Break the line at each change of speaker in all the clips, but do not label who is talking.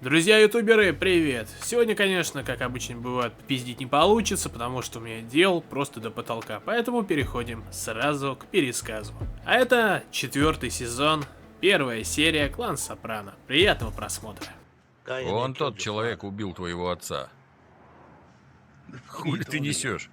Друзья-ютуберы, привет! Сегодня, конечно, как обычно бывает, пиздить не получится, потому что у меня дел просто до потолка, поэтому переходим сразу к пересказу. А это 4-й сезон, 1-я серия «Клан Сопрано». Приятного просмотра.
Вон тот человек убил твоего отца. Хули ты несешь?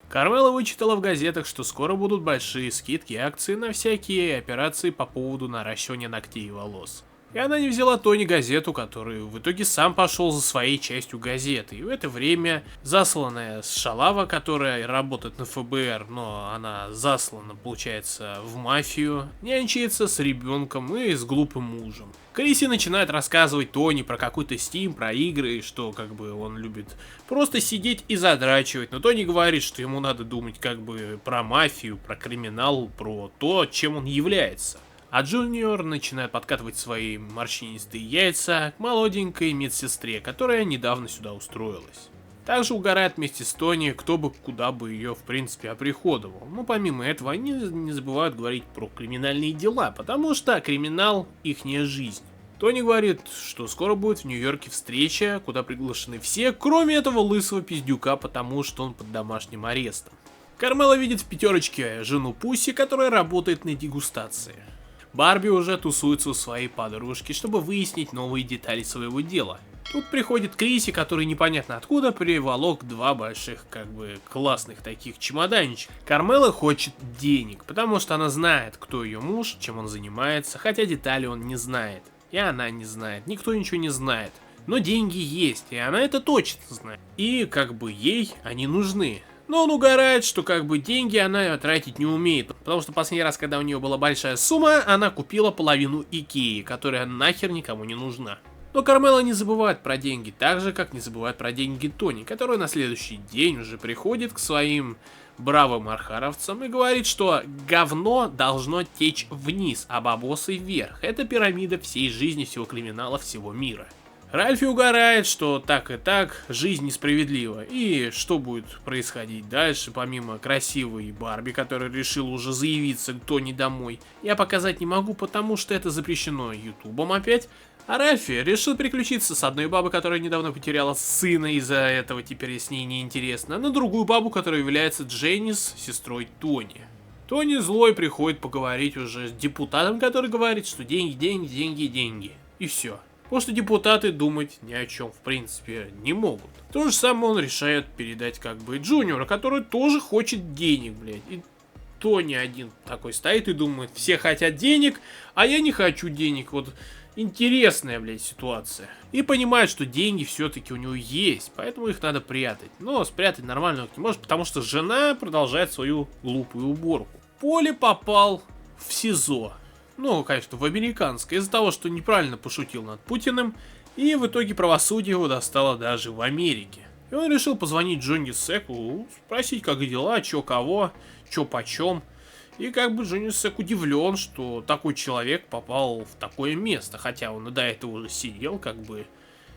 Кармела вычитала в газетах, что скоро будут большие скидки и акции на всякие операции по поводу наращивания ногтей и волос. И она не взяла Тони газету, который в итоге сам пошел за своей частью газеты. И в это время засланная Шалава, которая работает на ФБР, но она заслана, получается, в мафию, нянчится с ребенком и с глупым мужем. Криси начинает рассказывать Тони про какой-то Steam, про игры, что как бы он любит просто сидеть и задрачивать. Но Тони говорит, что ему надо думать как бы про мафию, про криминал, про то, чем он является. А Джуниор начинает подкатывать свои морщинистые яйца к молоденькой медсестре, которая недавно сюда устроилась. Также угорает вместе с Тони, кто бы куда бы ее в принципе оприходовал. Но помимо этого они не забывают говорить про криминальные дела, потому что криминал ихняя жизнь. Тони говорит, что скоро будет в Нью-Йорке встреча, куда приглашены все, кроме этого лысого пиздюка, потому что он под домашним арестом. Кармела видит в пятерочке жену Пусси, которая работает на дегустации. Барби уже тусуется у своей подружки, чтобы выяснить новые детали своего дела. Тут приходит Криси, который непонятно откуда приволок два больших, как бы, классных таких чемоданчика. Кармела хочет денег, потому что она знает, кто ее муж, чем он занимается, хотя детали он не знает. И она не знает, никто ничего не знает. Но деньги есть, и она это точно знает. И как бы ей они нужны. Но он угорает, что как бы деньги она тратить не умеет, потому что последний раз, когда у нее была большая сумма, она купила половину Икеи, которая нахер никому не нужна. Но Кармела не забывает про деньги, так же, как не забывает про деньги Тони, который на следующий день уже приходит к своим бравым архаровцам и говорит, что говно должно течь вниз, а бабосы вверх. Это пирамида всей жизни, всего криминала, всего мира. Ральфи угорает, что так и так, жизнь несправедлива. И что будет происходить дальше, помимо красивой Барби, которая решила уже заявиться к Тони домой, я показать не могу, потому что это запрещено Ютубом опять. А Ральфи решил переключиться с одной бабы, которая недавно потеряла сына, из-за этого теперь с ней неинтересно, на другую бабу, которая является Дженнис, сестрой Тони. Тони злой приходит поговорить уже с депутатом, который говорит, что деньги, деньги, деньги, деньги. И все. Потому что депутаты думать ни о чем в принципе не могут. То же самое он решает передать как бы Джуниора, который тоже хочет денег, блядь. И Тони один такой стоит и думает, все хотят денег, а я не хочу денег. Вот интересная, блядь, ситуация. И понимает, что деньги все-таки у него есть, поэтому их надо прятать. Но спрятать нормально он не может, потому что жена продолжает свою глупую уборку. Поли попал в СИЗО. Ну, конечно, в американское, из-за того, что неправильно пошутил над Путиным, и в итоге правосудие его достало даже в Америке. И он решил позвонить Джонни Секу, спросить, как дела, чё кого, чё почем. И как бы Джонни Сек удивлен, что такой человек попал в такое место, хотя он и до этого уже сидел, как бы.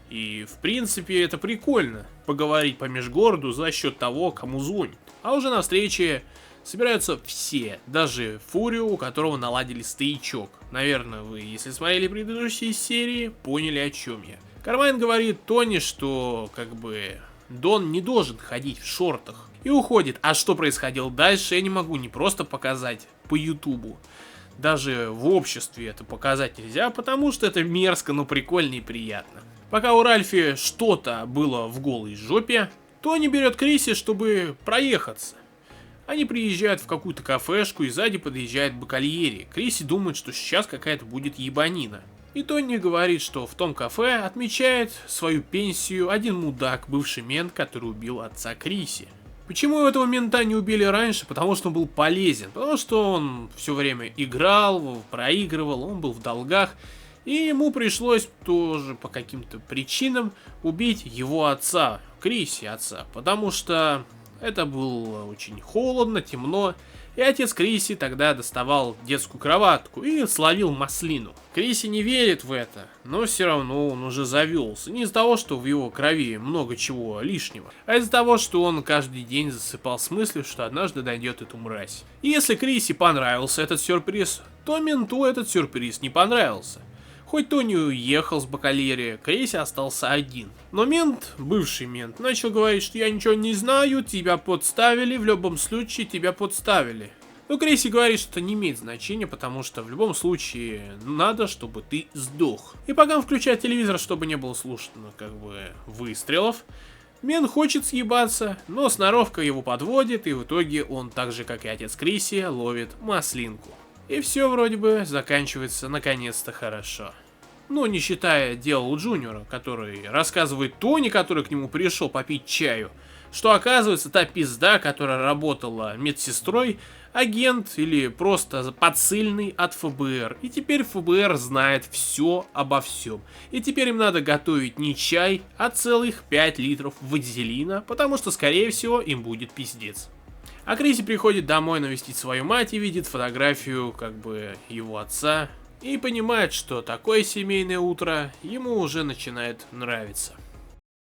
И в принципе это прикольно, поговорить по межгороду за счет того, кому звонит. А уже на встрече собираются все, даже Фурио, у которого наладили стоячок. Наверное, вы, если смотрели предыдущие серии, поняли, о чем я. Кармайн говорит Тони, что, как бы, Дон не должен ходить в шортах. И уходит. А что происходило дальше, я не могу не просто показать по ютубу. Даже в обществе это показать нельзя, потому что это мерзко, но прикольно и приятно. Пока у Ральфи что-то было в голой жопе, Тони берет Криси, чтобы проехаться. Они приезжают в какую-то кафешку, и сзади подъезжает Бакальери. Криси думает, что сейчас какая-то будет ебанина. И Тони говорит, что в том кафе отмечает свою пенсию один мудак, бывший мент, который убил отца Криси. Почему этого мента не убили раньше? Потому что он был полезен. Потому что он все время играл, проигрывал, он был в долгах. И ему пришлось тоже по каким-то причинам убить его отца, Криси отца. Потому что Это было очень холодно, темно, и отец Криси тогда доставал детскую кроватку и словил маслину. Криси не верит в это, но все равно он уже завелся. Не из-за того, что в его крови много чего лишнего, а из-за того, что он каждый день засыпал с мыслью, что однажды дойдет эту мразь. И если Криси понравился этот сюрприз, то менту этот сюрприз не понравился. Хоть Тони уехал с бакалерии, Криси остался один. Но мент, бывший мент, начал говорить, что я ничего не знаю, тебя подставили, в любом случае тебя подставили. Но Криси говорит, что это не имеет значения, потому что в любом случае надо, чтобы ты сдох. И пока он включает телевизор, чтобы не было слышно выстрелов, мент хочет съебаться, но сноровка его подводит, и в итоге он, так же как и отец Криси, ловит маслинку. И все вроде бы заканчивается наконец-то хорошо. Ну, не считая дела Джуниора, который рассказывает Тони, который к нему пришел попить чаю, что оказывается та пизда, которая работала медсестрой, агент или просто подсыльный от ФБР. И теперь ФБР знает все обо всем. И теперь им надо готовить не чай, а целых 5 литров вазелина, потому что, скорее всего, им будет пиздец. А Криси приходит домой навестить свою мать и видит фотографию, его отца, и понимает, что такое семейное утро ему уже начинает нравиться.